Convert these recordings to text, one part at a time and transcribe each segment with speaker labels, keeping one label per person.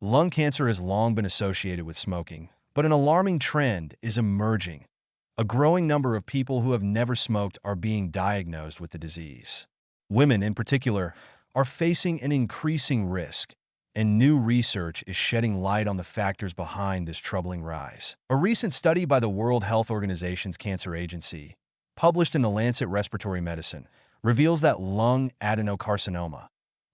Speaker 1: Lung cancer has long been associated with smoking, but an alarming trend is emerging. A growing number of people who have never smoked are being diagnosed with the disease. Women, in particular, are facing an increasing risk, and new research is shedding light on the factors behind this troubling rise. A recent study by the World Health Organization's Cancer Agency, published in the Lancet Respiratory Medicine, reveals that lung adenocarcinoma,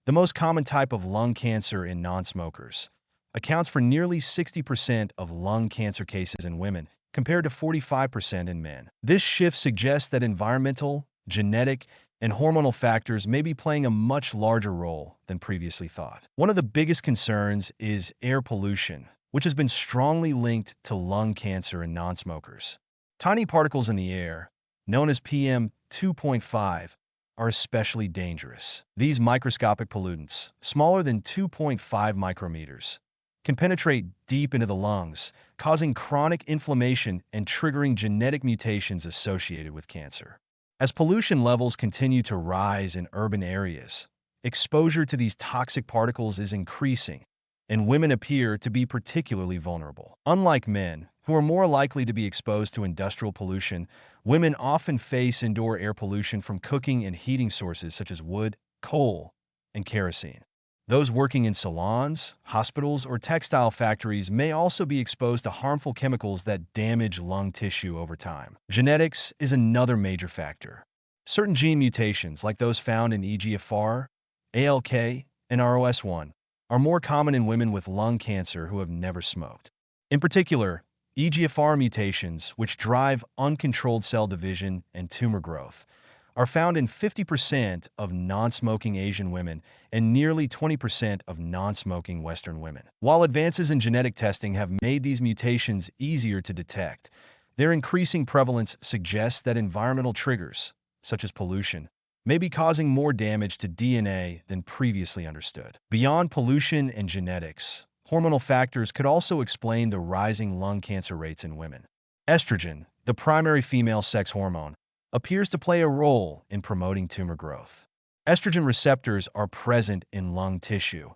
Speaker 1: the most common type of lung cancer in non-smokers, accounts for nearly 60% of lung cancer cases in women, compared to 45% in men. This shift suggests that environmental, genetic, and hormonal factors may be playing a much larger role than previously thought. One of the biggest concerns is air pollution, which has been strongly linked to lung cancer in non-smokers. Tiny particles in the air, known as PM 2.5, are especially dangerous. These microscopic pollutants, smaller than 2.5 micrometers, can penetrate deep into the lungs, causing chronic inflammation and triggering genetic mutations associated with cancer. As pollution levels continue to rise in urban areas, exposure to these toxic particles is increasing, and women appear to be particularly vulnerable. Unlike men, who are more likely to be exposed to industrial pollution, women often face indoor air pollution from cooking and heating sources such as wood, coal, and kerosene. Those working in salons, hospitals, or textile factories may also be exposed to harmful chemicals that damage lung tissue over time. Genetics is another major factor. Certain gene mutations, like those found in EGFR, ALK, and ROS1, are more common in women with lung cancer who have never smoked. In particular, EGFR mutations, which drive uncontrolled cell division and tumor growth, are found in 50% of non-smoking Asian women and nearly 20% of non-smoking Western women. While advances in genetic testing have made these mutations easier to detect, their increasing prevalence suggests that environmental triggers, such as pollution, may be causing more damage to DNA than previously understood. Beyond pollution and genetics, hormonal factors could also explain the rising lung cancer rates in women. Estrogen, the primary female sex hormone, appears to play a role in promoting tumor growth. Estrogen receptors are present in lung tissue,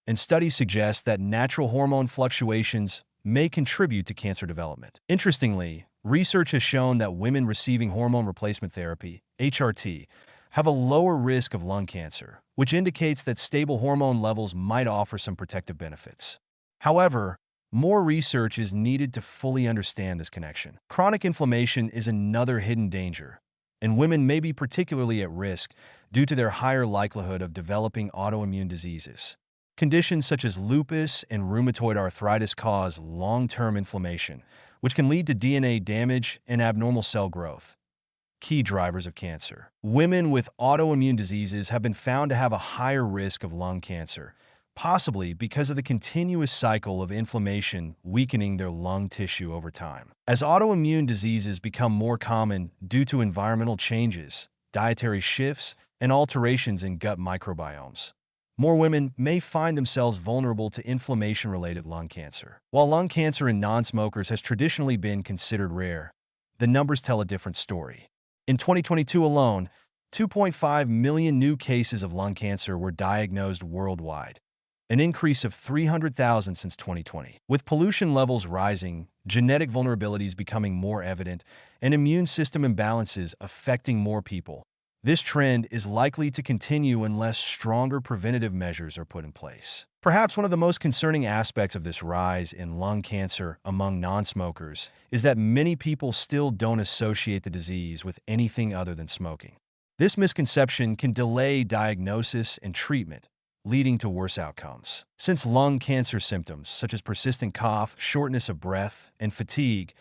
Speaker 1: and studies suggest that natural hormone fluctuations may contribute to cancer development. Interestingly, research has shown that women receiving hormone replacement therapy, HRT, have a lower risk of lung cancer, which indicates that stable hormone levels might offer some protective benefits. However, more research is needed to fully understand this connection. Chronic inflammation is another hidden danger, and women may be particularly at risk due to their higher likelihood of developing autoimmune diseases. Conditions such as lupus and rheumatoid arthritis cause long-term inflammation, which can lead to DNA damage and abnormal cell growth, key drivers of cancer. Women with autoimmune diseases have been found to have a higher risk of lung cancer, possibly because of the continuous cycle of inflammation weakening their lung tissue over time. As autoimmune diseases become more common due to environmental changes, dietary shifts, and alterations in gut microbiomes, more women may find themselves vulnerable to inflammation-related lung cancer. While lung cancer in non-smokers has traditionally been considered rare, the numbers tell a different story. In 2022 alone, 2.5 million new cases of lung cancer were diagnosed worldwide, an increase of 300,000 since 2020. With pollution levels rising, genetic vulnerabilities becoming more evident, and immune system imbalances affecting more people, this trend is likely to continue unless stronger preventative measures are put in place. Perhaps one of the most concerning aspects of this rise in lung cancer among non-smokers is that many people still don't associate the disease with anything other than smoking. This misconception can delay diagnosis and treatment, leading to worse outcomes. Since lung cancer symptoms, such as persistent cough, shortness of breath, and fatigue,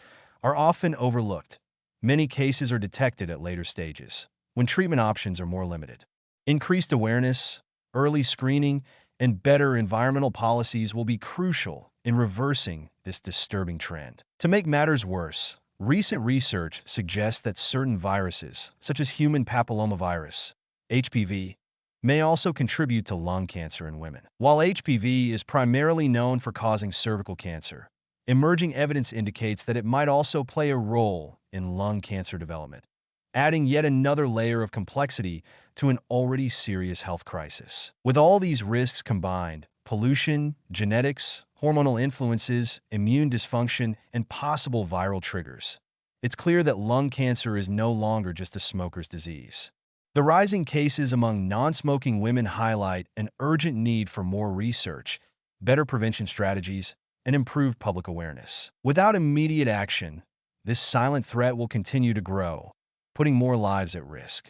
Speaker 1: are often overlooked, many cases are detected at later stages, when treatment options are more limited. Increased awareness, early screening, and better environmental policies will be crucial in reversing this disturbing trend. To make matters worse, recent research suggests that certain viruses, such as human papillomavirus, HPV, may also contribute to lung cancer in women. While HPV is primarily known for causing cervical cancer, emerging evidence indicates that it might also play a role in lung cancer development, adding yet another layer of complexity to an already serious health crisis. With all these risks combined, pollution, genetics, hormonal influences, immune dysfunction, and possible viral triggers. It's clear that lung cancer is no longer just a smoker's disease. The rising cases among non-smoking women highlight an urgent need for more research, better prevention strategies, and improved public awareness. Without immediate action, this silent threat will continue to grow, putting more lives at risk.